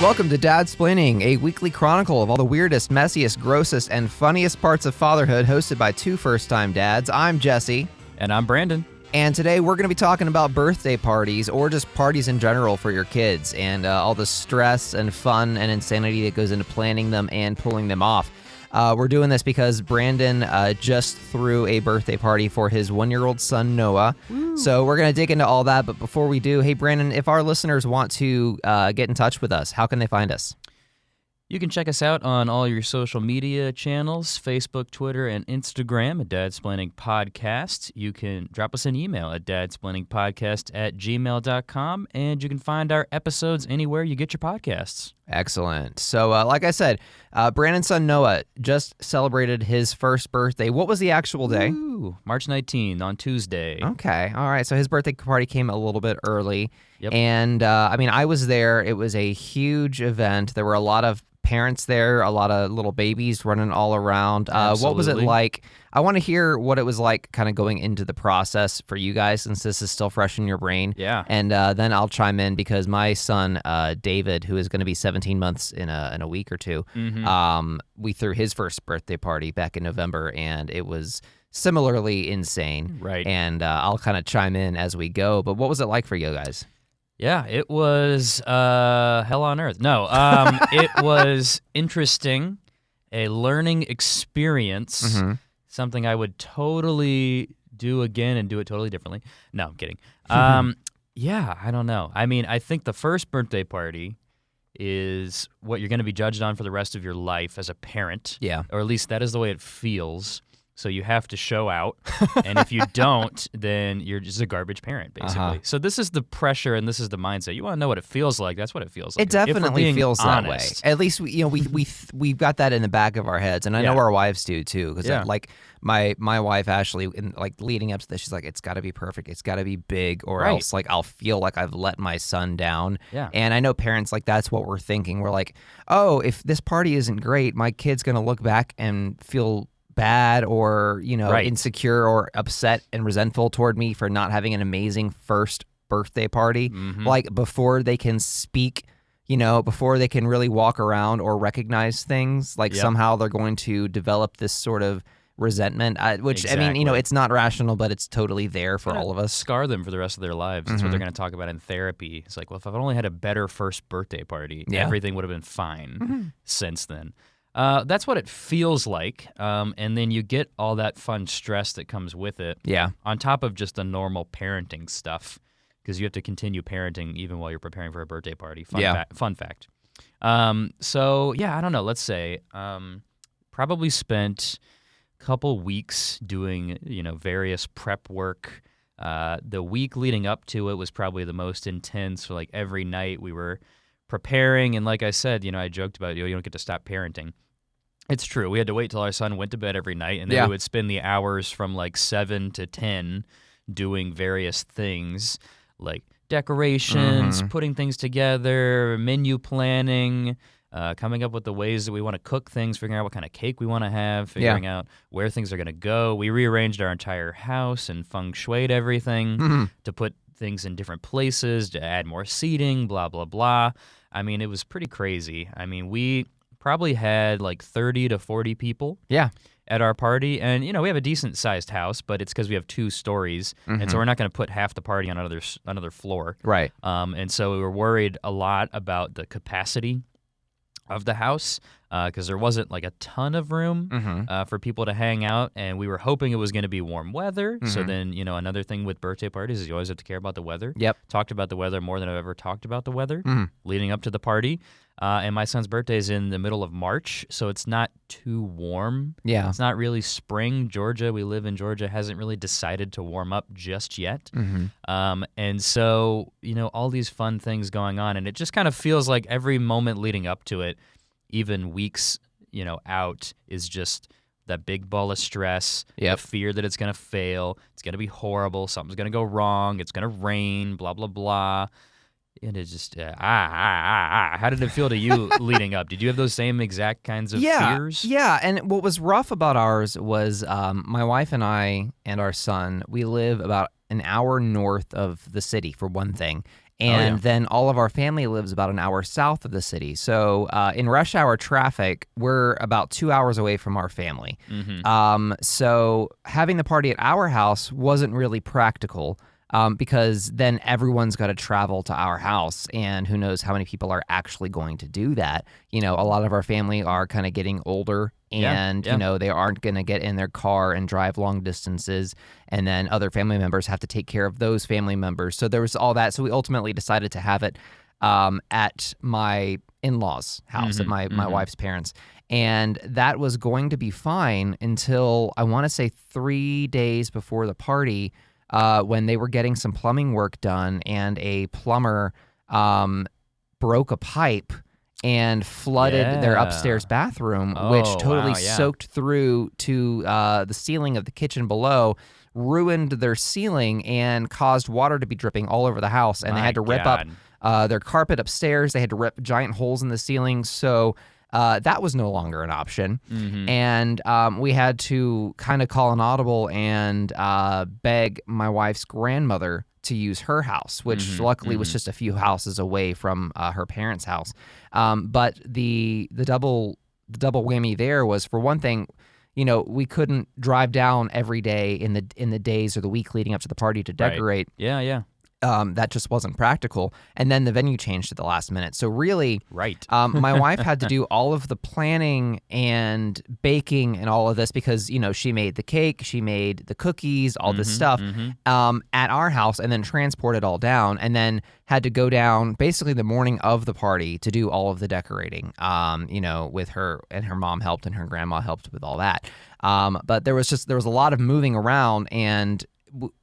Welcome to Dadsplaining, a weekly chronicle of all the weirdest, messiest, grossest, and funniest parts of fatherhood, hosted by two first-time dads. I'm Jesse. And I'm Brandon. And today we're going to be talking about birthday parties, or just parties in general for your kids, and all the stress and fun and insanity that goes into planning them and pulling them off. We're doing this because Brandon just threw a birthday party for his 1-year-old son, Noah. Woo. So we're going to dig into all that. But before we do, hey, Brandon, if our listeners want to get in touch with us, how can they find us? You can check us out on all your social media channels, Facebook, Twitter, and Instagram at Dadsplaining Podcast. You can drop us an email at dadsplainingpodcast@gmail.com, and you can find our episodes anywhere you get your podcasts. Excellent. So like I said, Brandon's son Noah just celebrated his first birthday. What was the actual day? Ooh, March 19th on Tuesday. Okay. All right. So his birthday party came a little bit early. Yep. And I was there. It was a huge event. There were a lot of parents there, a lot of little babies running all around. What was it like? I want to hear what it was like kind of going into the process for you guys, since this is still fresh in your brain. Yeah. And then I'll chime in because my son, David, who is going to be 17 months in a week or two, we threw his first birthday party back in November, and it was similarly insane. Right. And I'll kind of chime in as we go. But what was it like for you guys? Yeah, it was hell on earth. No, it was interesting, a learning experience, something I would totally do again and do it totally differently. No, I'm kidding. Yeah, I don't know. I mean, I think the first birthday party is what you're going to be judged on for the rest of your life as a parent. Yeah. Or at least that is the way it feels. So you have to show out, and if you don't, then you're just a garbage parent, basically. So this is the pressure, and this is the mindset. You want to know what it feels like. That's what it feels like. It definitely feels honest. that way. At least we've got that in the back of our heads, and I know our wives do too. Because like my wife Ashley, leading up to this, she's like, it's got to be perfect. It's got to be big, or else I'll feel like I've let my son down. Yeah. And I know parents, that's what we're thinking. We're like, oh, if this party isn't great, my kid's gonna look back and feel bad or insecure or upset and resentful toward me for not having an amazing first birthday party. Before they can speak, before they can really walk around or recognize things, somehow they're going to develop this sort of resentment, which exactly. It's not rational, but it's totally there for all of us. Scar them for the rest of their lives. That's what they're going to talk about in therapy. It's like, well, if I've only had a better first birthday party, everything would have been fine since then. That's what it feels like, and then you get all that fun stress that comes with it. Yeah. On top of just the normal parenting stuff, because you have to continue parenting even while you're preparing for a birthday party. Fun fact. So I don't know. Let's say probably spent a couple weeks doing various prep work. The week leading up to it was probably the most intense. So every night we were preparing, and like I said, I joked about you don't get to stop parenting. It's true. We had to wait till our son went to bed every night, and then we would spend the hours from 7 to 10 doing various things like decorations, putting things together, menu planning, coming up with the ways that we want to cook things, figuring out what kind of cake we want to have, figuring out where things are going to go. We rearranged our entire house and feng shuied everything to put things in different places, to add more seating, blah, blah, blah. I mean, it was pretty crazy. I mean, we probably had 30 to 40 people at our party. And, we have a decent-sized house, but it's because we have 2 stories. And so we're not going to put half the party on another floor. Right. And so we were worried a lot about the capacity of the house because there wasn't a ton of room for people to hang out, and we were hoping it was going to be warm weather. So then, another thing with birthday parties is you always have to care about the weather. Yep. Talked about the weather more than I've ever talked about the weather leading up to the party. And my son's birthday is in the middle of March, so it's not too warm. Yeah. It's not really spring. We live in Georgia, hasn't really decided to warm up just yet. And so, all these fun things going on, and it just kind of feels like every moment leading up to it, even weeks, out, is just that big ball of stress, the fear that it's going to fail, it's going to be horrible, something's going to go wrong, it's going to rain, blah, blah, blah. And it's just, How did it feel to you leading up? Did you have those same exact kinds of fears? Yeah, and what was rough about ours was my wife and I and our son, we live about an hour north of the city, for one thing. And then all of our family lives about an hour south of the city. So in rush hour traffic, we're about 2 hours away from our family. So having the party at our house wasn't really practical because then everyone's got to travel to our house. And who knows how many people are actually going to do that. A lot of our family are kind of getting older. And, they aren't going to get in their car and drive long distances. And then other family members have to take care of those family members. So there was all that. So we ultimately decided to have it at my in-laws' house, at my wife's parents. And that was going to be fine until, I want to say, 3 days before the party, when they were getting some plumbing work done and a plumber broke a pipe and flooded their upstairs bathroom, which totally soaked through to the ceiling of the kitchen below, ruined their ceiling, and caused water to be dripping all over the house. And they had to rip up their carpet upstairs. They had to rip giant holes in the ceiling. So that was no longer an option. And we had to kind of call an audible and beg my wife's grandmother to use her house, which luckily was just a few houses away from her parents' house. But the double whammy there was, for one thing, we couldn't drive down every day in the days or the week leading up to the party to decorate. Yeah. That just wasn't practical. And then the venue changed at the last minute. So really, my wife had to do all of the planning and baking and all of this because, she made the cake, she made the cookies, all this stuff at our house, and then transport it all down, and then had to go down basically the morning of the party to do all of the decorating, with her, and her mom helped and her grandma helped with all that. But there was a lot of moving around, and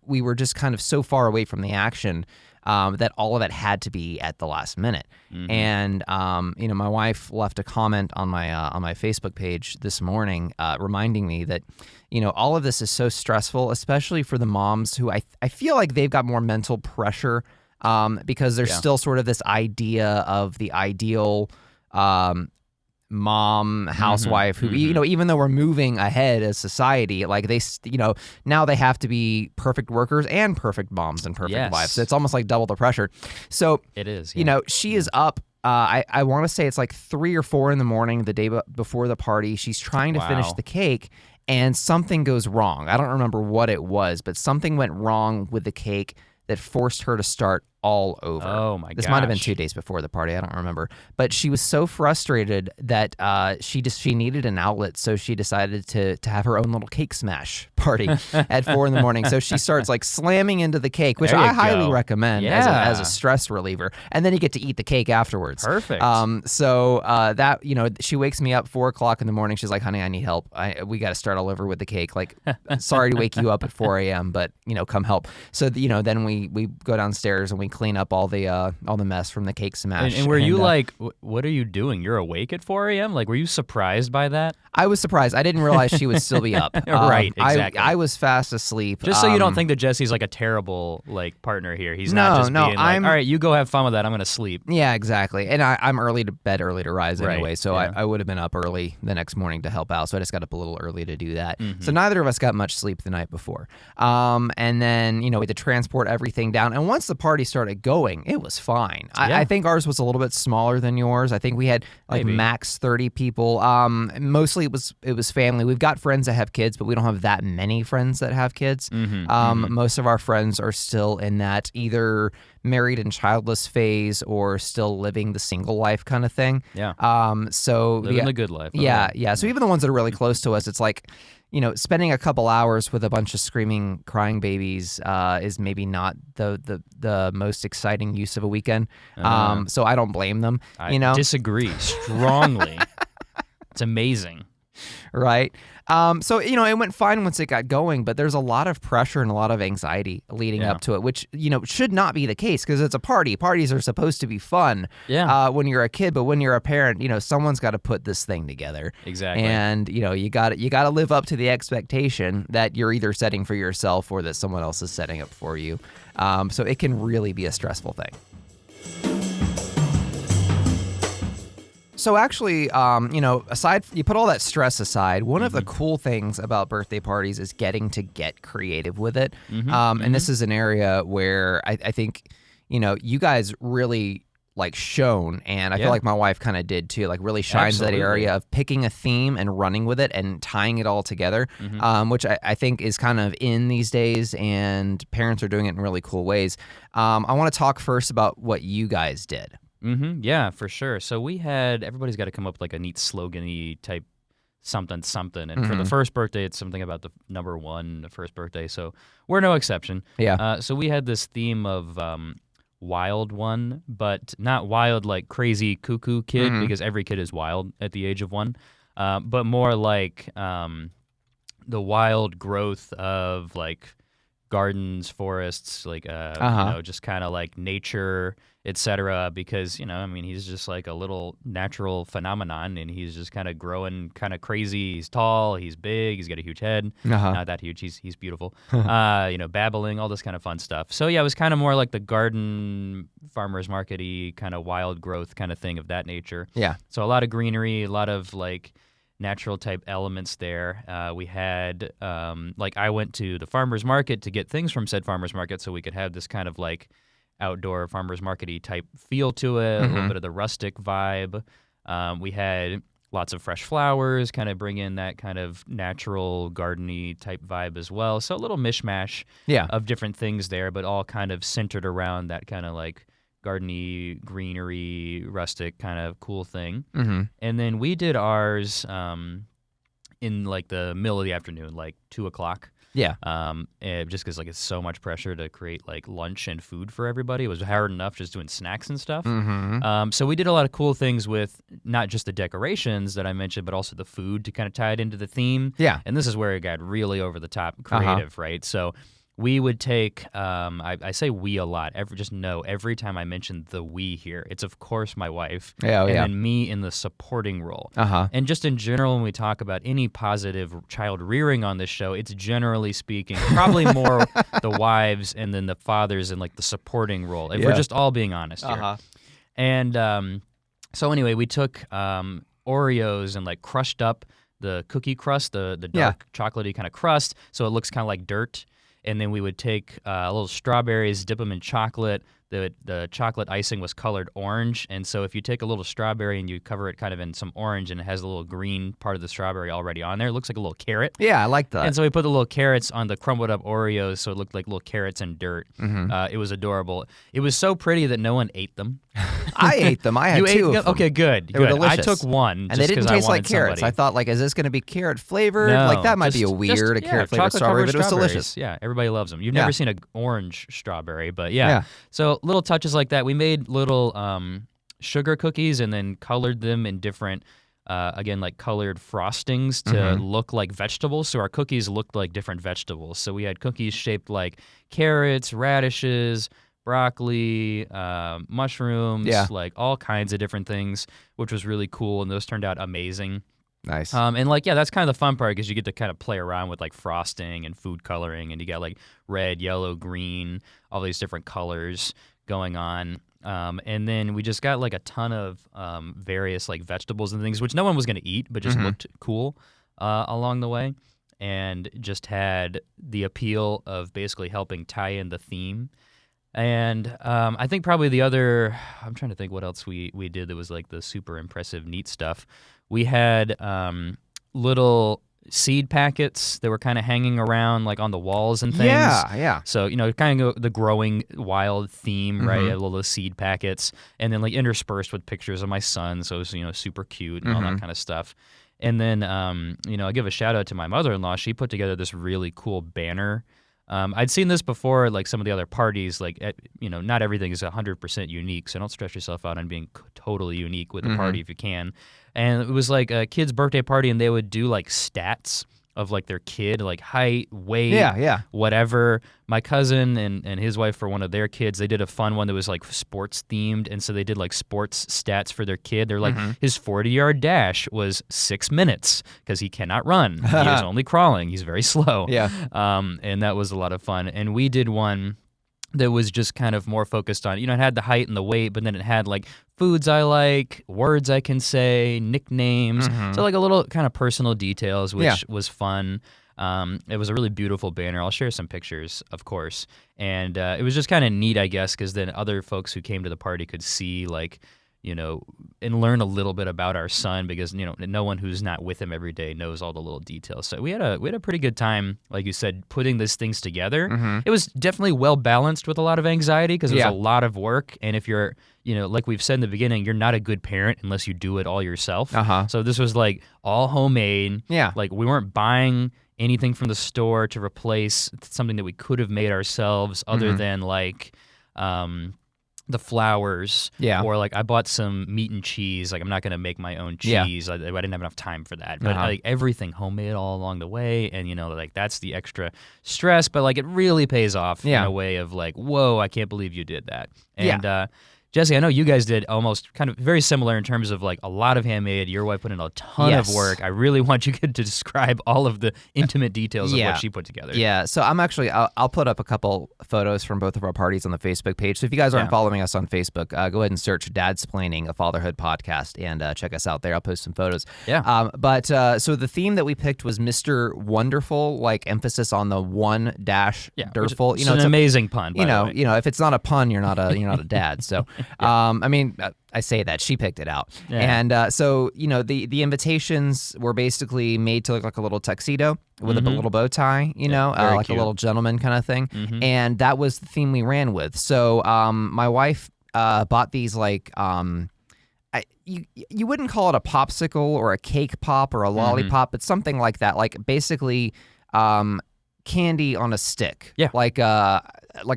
we were just kind of so far away from the action that all of it had to be at the last minute. And my wife left a comment on my Facebook page this morning, reminding me that all of this is so stressful, especially for the moms who I feel like they've got more mental pressure because there's still sort of this idea of the ideal mom, housewife who, even though we're moving ahead as society, like they, now they have to be perfect workers and perfect moms and perfect wives. So it's almost like double the pressure. So it is, she is up. I want to say it's like 3 or 4 in the morning, the day before the party. She's trying to finish the cake and something goes wrong. I don't remember what it was, but something went wrong with the cake that forced her to start all over. Oh my gosh. This might have been 2 days before the party. I don't remember. But she was so frustrated that she needed an outlet, so she decided to have her own little cake smash party at 4 in the morning. So she starts like slamming into the cake, which I highly recommend as a stress reliever. And then you get to eat the cake afterwards. Perfect. So that, she wakes me up 4 o'clock in the morning. She's like, honey, I need help. We got to start all over with the cake. Like, sorry to wake you up at 4 a.m., but, come help. So, then we go downstairs and we clean up all the mess from the cake smash. And were you like, what are you doing? You're awake at 4 a.m.? Like, were you surprised by that? I was surprised. I didn't realize she would still be up. Right, exactly. I was fast asleep. Just so you don't think that Jesse's like a terrible partner here. He's not just being like, all right, you go have fun with that. I'm going to sleep. Yeah, exactly. And I'm early to bed, early to rise anyway. So I would have been up early the next morning to help out. So I just got up a little early to do that. So neither of us got much sleep the night before. And then, we had to transport everything down. And once the party started going, it was fine. I think ours was a little bit smaller than yours. I think we had max 30 people. Mostly it was family. We've got friends that have kids, but we don't have that many friends that have kids. Most of our friends are still in that either married and childless phase or still living the single life kind of thing. So living the good life. Yeah. So even the ones that are really close to us, it's like, spending a couple hours with a bunch of screaming, crying babies is maybe not the most exciting use of a weekend. So I don't blame them. I disagree strongly. It's amazing. Right. So, it went fine once it got going, but there's a lot of pressure and a lot of anxiety leading up to it, which, should not be the case because it's a party. Parties are supposed to be fun when you're a kid, but when you're a parent, someone's got to put this thing together. Exactly. And, you got to live up to the expectation that you're either setting for yourself or that someone else is setting up for you. So it can really be a stressful thing. So actually, you put all that stress aside, one of the cool things about birthday parties is getting to get creative with it. And this is an area where I think, you guys really like shone, and I feel like my wife kind of did too, like really shines that area of picking a theme and running with it and tying it all together, which I think is kind of in these days, and parents are doing it in really cool ways. I want to talk first about what you guys did. Yeah, for sure. So everybody's got to come up with like a neat slogan-y type something. And for the first birthday, it's something about the number 1, the first birthday. So we're no exception. Yeah. So we had this theme of wild one, but not wild like crazy cuckoo kid, because every kid is wild at the age of 1, but more like the wild growth of like gardens, forests, like just kind of like nature, etc. Because he's just like a little natural phenomenon, and he's just kind of growing, kind of crazy. He's tall, he's big, he's got a huge head, not that huge. He's beautiful. Babbling, all this kind of fun stuff. So yeah, it was kind of more like the garden, farmers market-y kind of wild growth kind of thing of that nature. Yeah. So a lot of greenery, a lot of like natural type elements there. We had I went to the farmer's market to get things from said farmer's market so we could have this kind of like outdoor farmer's market-y type feel to it, a little bit of the rustic vibe. We had lots of fresh flowers, kind of bring in that kind of natural garden-y type vibe as well. So a little mishmash of different things there, but all kind of centered around that kind of like garden-y, greenery, rustic kind of cool thing. And then we did ours in like the middle of the afternoon, like 2:00. Yeah. Just because like it's so much pressure to create like lunch and food for everybody. It was hard enough just doing snacks and stuff. So we did a lot of cool things with not just the decorations that I mentioned, but also the food to kind of tie it into the theme. Yeah. And this is where it got really over the top creative, right? So we would take, I say we a lot. Every time I mention the we here, it's of course my wife, and then me in the supporting role. And just in general, when we talk about any positive child rearing on this show, it's generally speaking probably more the wives and then the fathers in like the supporting role. If we're just all being honest here. And so anyway, we took Oreos and like crushed up the cookie crust, the dark chocolatey kind of crust, so it looks kind of like dirt. And then we would take little strawberries, dip them in chocolate. The chocolate icing was colored orange, and so if you take a little strawberry and you cover it kind of in some orange, and it has a little green part of the strawberry already on there, it looks like a little carrot. Yeah, I like that. And so we put the little carrots on the crumbled up Oreos, so it looked like little carrots and dirt. It was adorable. It was so pretty that no one ate them. I ate them. I had two of them. Okay, good. They were delicious. I took one, and they didn't taste like carrots. Somebody. I thought, like, is this going to be carrot flavored? No, like that might be a carrot flavored strawberry, but it was delicious. Yeah, everybody loves them. You've never seen an orange strawberry, but yeah. So little touches like that. We made little sugar cookies and then colored them in different, again, like colored frostings to look like vegetables. So our cookies looked like different vegetables. So we had cookies shaped like carrots, radishes, broccoli, mushrooms, like all kinds of different things, which was really cool. And those turned out amazing. Nice. And like, that's kind of the fun part because you get to kind of play around with like frosting and food coloring, and you got like red, yellow, green, all these different colors going on. And then we just got like a ton of various like vegetables and things, which no one was going to eat, but just looked cool along the way, and just had the appeal of basically helping tie in the theme. And I think probably I'm trying to think what else we did that was like the super impressive, neat stuff. We had little seed packets that were kind of hanging around like on the walls and things. Yeah. So, kind of the growing wild theme, right? A little seed packets, and then like interspersed with pictures of my son. So it was, super cute and all that kind of stuff. And then, I give a shout out to my mother-in-law. She put together this really cool banner. I'd seen this before at like some of the other parties, like, not everything is 100% unique, so don't stress yourself out on being totally unique with a party if you can. And it was like a kid's birthday party, and they would do like stats of like their kid, like height, weight, whatever. My cousin and his wife, for one of their kids, they did a fun one that was like sports themed, and so they did like sports stats for their kid. They're like, his 40-yard dash was 6 minutes because he cannot run. He is only crawling. He's very slow. Yeah. And that was a lot of fun. And we did one that was just kind of more focused on, it had the height and the weight, but then it had like foods I like, words I can say, nicknames. So like a little kind of personal details, which was fun. It was a really beautiful banner. I'll share some pictures, of course. And it was just kind of neat, I guess, because then other folks who came to the party could see, like, and learn a little bit about our son, because no one who's not with him every day knows all the little details. So we had a pretty good time, like you said, putting these things together. Mm-hmm. It was definitely well balanced with a lot of anxiety, because it was a lot of work. And if you're, like we've said in the beginning, you're not a good parent unless you do it all yourself. So this was like all homemade. Yeah. Like we weren't buying anything from the store to replace something that we could have made ourselves, other than like the flowers, or like I bought some meat and cheese. Like I'm not gonna make my own cheese. I didn't have enough time for that. But like everything homemade all along the way, and like that's the extra stress. But like it really pays off in a way of like, whoa, I can't believe you did that. And Jesse, I know you guys did almost kind of very similar in terms of like a lot of handmade. Your wife put in a ton of work. I really want you to describe all of the intimate details of what she put together. Yeah, so I'm actually, I'll put up a couple photos from both of our parties on the Facebook page. So if you guys aren't following us on Facebook, go ahead and search Dadsplaining, a fatherhood podcast, and check us out there. I'll post some photos. But so the theme that we picked was Mr. Wonderful, like emphasis on the one dash Durful. It's an amazing pun. By the way. If it's not a pun, you're not a dad. So. I mean, I say that she picked it out, and so the invitations were basically made to look like a little tuxedo with a little bow tie, like cute. A little gentleman kind of thing, and that was the theme we ran with. So my wife bought these like you wouldn't call it a popsicle or a cake pop or a lollipop, but something like that, like basically candy on a stick, like a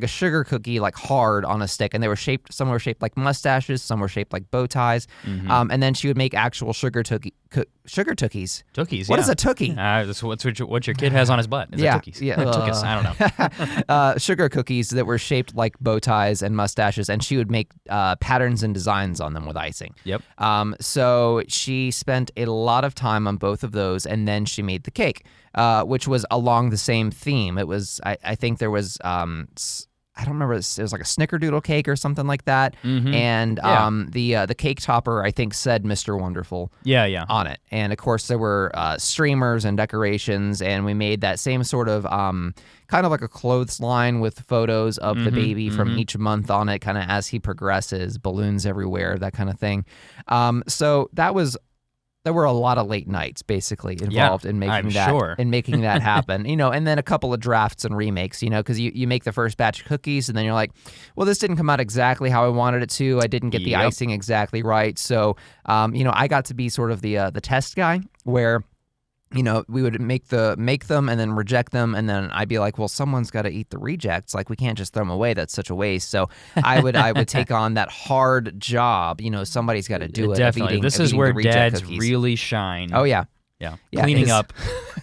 sugar cookie, like hard on a stick, and they were shaped. Some were shaped like mustaches, some were shaped like bow ties, and then she would make actual sugar tookies. Tookies. What is a tookie? That's what your kid has on his butt. Is cookies. Tookies. I don't know. Sugar cookies that were shaped like bow ties and mustaches, and she would make patterns and designs on them with icing. So she spent a lot of time on both of those, and then she made the cake, which was along the same theme. It was, I think there was, I don't remember, it was like a snickerdoodle cake or something like that. And the cake topper, I think, said Mr. Wonderful on it. And of course there were streamers and decorations, and we made that same sort of kind of like a clothesline with photos of the baby from each month on it, kind of as he progresses, balloons everywhere, that kind of thing. So there were a lot of late nights basically involved in making that happen, and then a couple of drafts and remakes, because you make the first batch of cookies and then you're like, well, this didn't come out exactly how I wanted it to. I didn't get the icing exactly right. So, I got to be sort of the test guy where we would make them and then reject them, and then I'd be like, well, someone's got to eat the rejects. Like, we can't just throw them away. That's such a waste. So I would take on that hard job. Somebody's got to do it. Definitely. This is where dads really shine. Oh yeah. Cleaning up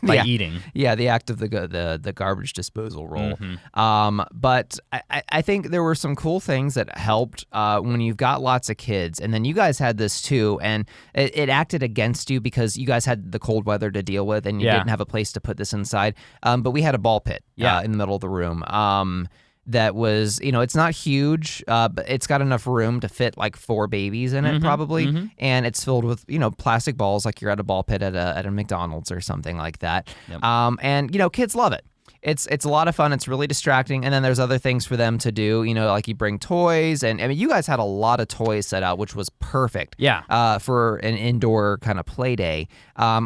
by eating. Yeah, the act of the garbage disposal role. But I think there were some cool things that helped when you've got lots of kids, and then you guys had this too, and it acted against you because you guys had the cold weather to deal with, and you didn't have a place to put this inside. But we had a ball pit in the middle of the room. That was, it's not huge, but it's got enough room to fit like 4 babies in it probably, and it's filled with, plastic balls like you're at a ball pit at a McDonald's or something like that. And kids love it. It's a lot of fun. It's really distracting. And then there's other things for them to do, like you bring toys. And I mean, you guys had a lot of toys set out, which was perfect for an indoor kind of play day.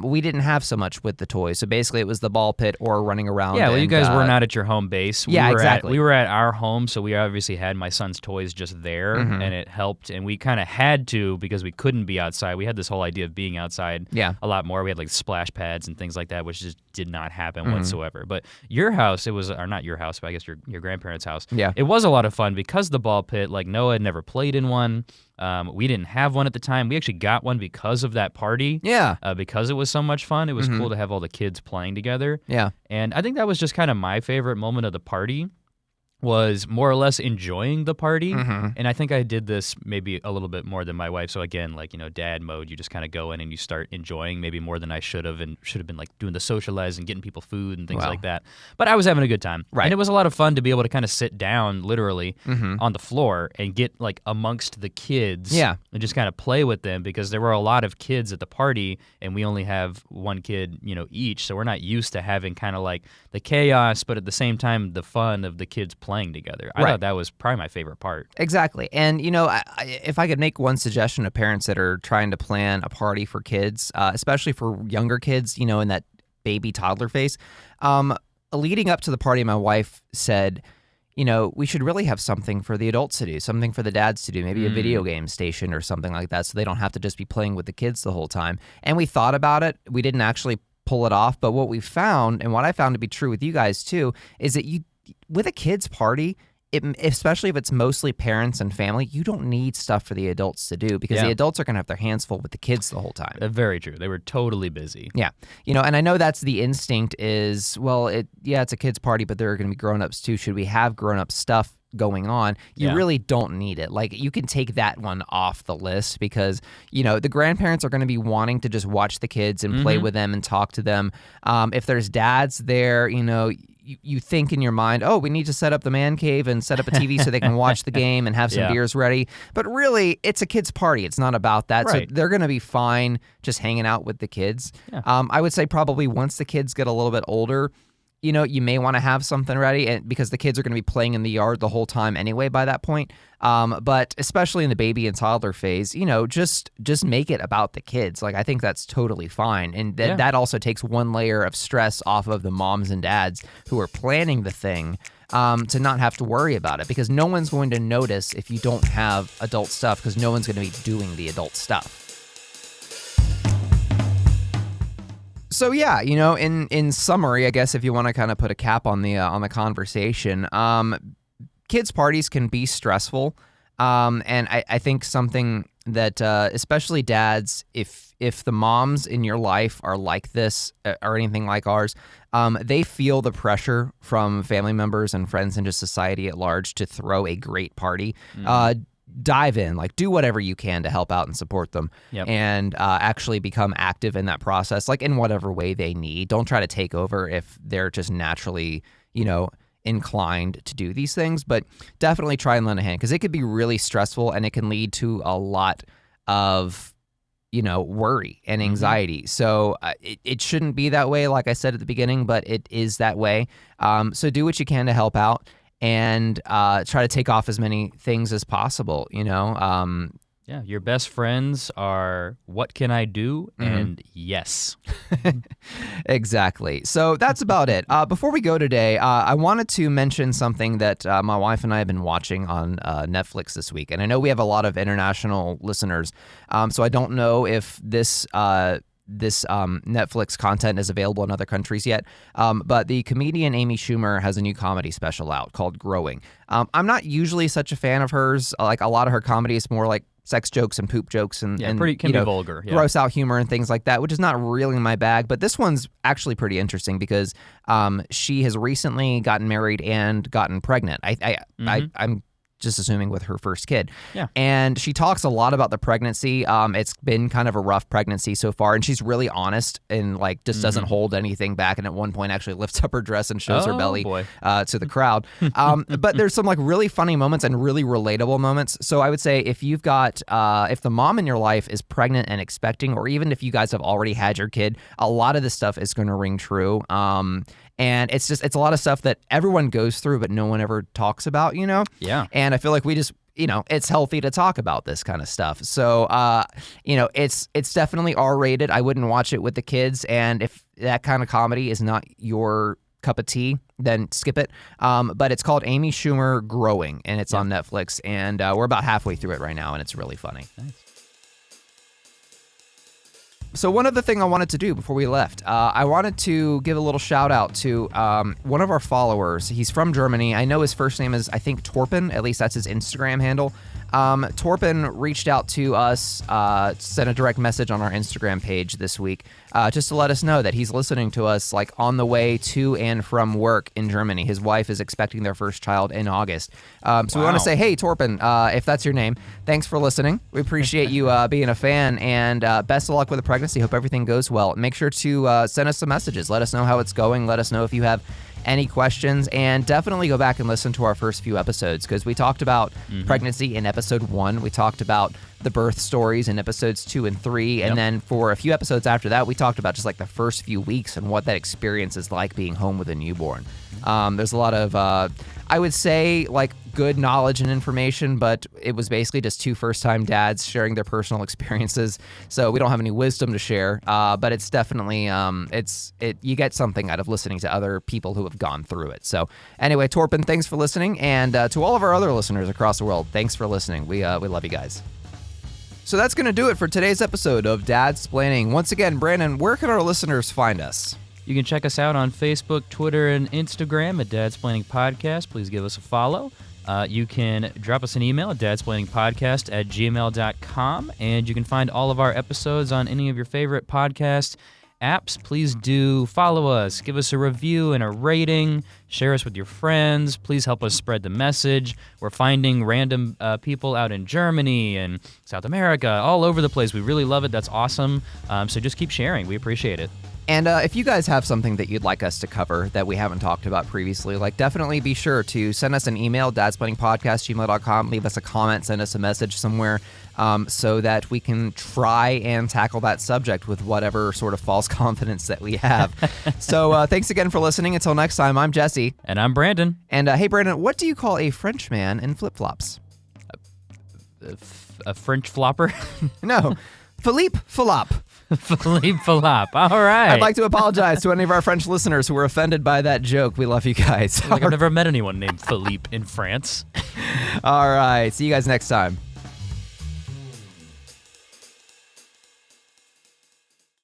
We didn't have so much with the toys. So basically it was the ball pit or running around. Yeah, well, you guys were not at your home base. Exactly. We were at our home, so we obviously had my son's toys just there, and it helped. And we kind of had to because we couldn't be outside. We had this whole idea of being outside a lot more. We had like splash pads and things like that, which just did not happen whatsoever. But your house, it was, or not your house, but I guess your grandparents' house. Yeah. It was a lot of fun because the ball pit, like Noah had never played in one. We didn't have one at the time. We actually got one because of that party. Yeah. Because it was so much fun. It was cool to have all the kids playing together. Yeah. And I think that was just kind of my favorite moment of the party. was more or less enjoying the party. And I think I did this maybe a little bit more than my wife. So again, like, dad mode, you just kind of go in and you start enjoying maybe more than I should have, and should have been like doing the socializing, getting people food and things like that. But I was having a good time. Right. And it was a lot of fun to be able to kind of sit down literally on the floor and get like amongst the kids and just kind of play with them, because there were a lot of kids at the party and we only have one kid, each. So we're not used to having kind of like the chaos, but at the same time, the fun of the kids playing together. I thought that was probably my favorite part. Exactly. And, if I could make one suggestion to parents that are trying to plan a party for kids, especially for younger kids, in that baby toddler phase, leading up to the party, my wife said, we should really have something for the adults to do, something for the dads to do, maybe a video game station or something like that, so they don't have to just be playing with the kids the whole time. And we thought about it. We didn't actually pull it off, but what we found, and what I found to be true with you guys too, is that with a kid's party, especially if it's mostly parents and family, you don't need stuff for the adults to do, because the adults are going to have their hands full with the kids the whole time. Very true. They were totally busy. Yeah. And I know that's the instinct is, well, it's a kid's party, but there are going to be grown-ups too. Should we have grown-up stuff going on? You really don't need it. Like, you can take that one off the list, because the grandparents are going to be wanting to just watch the kids and play with them and talk to them. If there's dads there, you think in your mind, oh, we need to set up the man cave and set up a TV so they can watch the game and have some beers ready. But really, it's a kid's party. It's not about that. Right. So they're going to be fine just hanging out with the kids. Yeah. I would say probably once the kids get a little bit older, you may want to have something ready, and because the kids are going to be playing in the yard the whole time anyway by that point. But especially in the baby and toddler phase, just make it about the kids. Like, I think that's totally fine. And that also takes one layer of stress off of the moms and dads who are planning the thing, to not have to worry about it, because no one's going to notice if you don't have adult stuff, because no one's going to be doing the adult stuff. So yeah, in summary, I guess if you want to kind of put a cap on the conversation, kids' parties can be stressful, and I think something that especially dads, if the moms in your life are like this or anything like ours, they feel the pressure from family members and friends and just society at large to throw a great party. Dive in, like, do whatever you can to help out and support them, and actually become active in that process, like in whatever way they need. Don't try to take over if they're just naturally, inclined to do these things, but definitely try and lend a hand, because it could be really stressful and it can lead to a lot of, worry and anxiety. So it shouldn't be that way, like I said at the beginning, but it is that way. So do what you can to help out, and try to take off as many things as possible, your best friends are what can I do and yes. Exactly. So that's about it. Before we go today, I wanted to mention something that my wife and I have been watching on Netflix this week. And I know we have a lot of international listeners, so I don't know if this Netflix content is available in other countries yet. But the comedian Amy Schumer has a new comedy special out called Growing. I'm not usually such a fan of hers. Like, a lot of her comedy is more like sex jokes and poop jokes and pretty can be vulgar, gross out humor and things like that, which is not really my bag. But this one's actually pretty interesting because she has recently gotten married and gotten pregnant. I'm just assuming with her first kid. Yeah. And she talks a lot about the pregnancy. It's been kind of a rough pregnancy so far, and she's really honest and like just doesn't hold anything back, and at one point actually lifts up her dress and shows her belly to the crowd. But there's some like really funny moments and really relatable moments. So I would say if you've got, if the mom in your life is pregnant and expecting, or even if you guys have already had your kid, a lot of this stuff is going to ring true. And it's a lot of stuff that everyone goes through, but no one ever talks about, Yeah. And I feel like we just, it's healthy to talk about this kind of stuff. So, it's definitely R-rated. I wouldn't watch it with the kids. And if that kind of comedy is not your cup of tea, then skip it. But it's called Amy Schumer Growing, and it's on Netflix. And we're about halfway through it right now, and it's really funny. Nice. So one other thing I wanted to do before we left, I wanted to give a little shout out to one of our followers. He's from Germany. I know his first name is, I think, Torpen. At least that's his Instagram handle. Torpen reached out to us, sent a direct message on our Instagram page this week, just to let us know that he's listening to us like on the way to and from work in Germany. His wife is expecting their first child in August. So we want to say, hey, Torpen, if that's your name, thanks for listening. We appreciate you being a fan, and best of luck with the pregnancy. Hope everything goes well. Make sure to send us some messages. Let us know how it's going. Let us know if you have any questions, and definitely go back and listen to our first few episodes, because we talked about pregnancy in episode 1. We talked about the birth stories in episodes 2 and 3, and then for a few episodes after that, we talked about just like the first few weeks and what that experience is like being home with a newborn. There's a lot of, I would say, like good knowledge and information, but it was basically just 2 first-time dads sharing their personal experiences. So we don't have any wisdom to share, but it's definitely, you get something out of listening to other people who have gone through it. So anyway, Torpen, thanks for listening, and to all of our other listeners across the world, thanks for listening. We love you guys. So that's going to do it for today's episode of Dadsplaining. Once again, Brandon, where can our listeners find us? You can check us out on Facebook, Twitter, and Instagram at Dadsplaining Podcast. Please give us a follow. You can drop us an email at dadsplainingpodcast@gmail.com, and you can find all of our episodes on any of your favorite podcast apps. Please do follow us, give us a review and a rating, share us with your friends. Please help us spread the message. We're finding random people out in Germany and South America, all over the place. We really love it. That's awesome. So just keep sharing. We appreciate it. And if you guys have something that you'd like us to cover that we haven't talked about previously, like definitely be sure to send us an email, dadsplainingpodcast@gmail.com, leave us a comment, send us a message somewhere, so that we can try and tackle that subject with whatever sort of false confidence that we have. So thanks again for listening. Until next time, I'm Jesse. And I'm Brandon. And hey, Brandon, what do you call a French man in flip-flops? A French flopper? No, Philippe Philop. Philippe Philop. All right. I'd like to apologize to any of our French listeners who were offended by that joke. We love you guys. Like I've never met anyone named Philippe in France. All right. See you guys next time.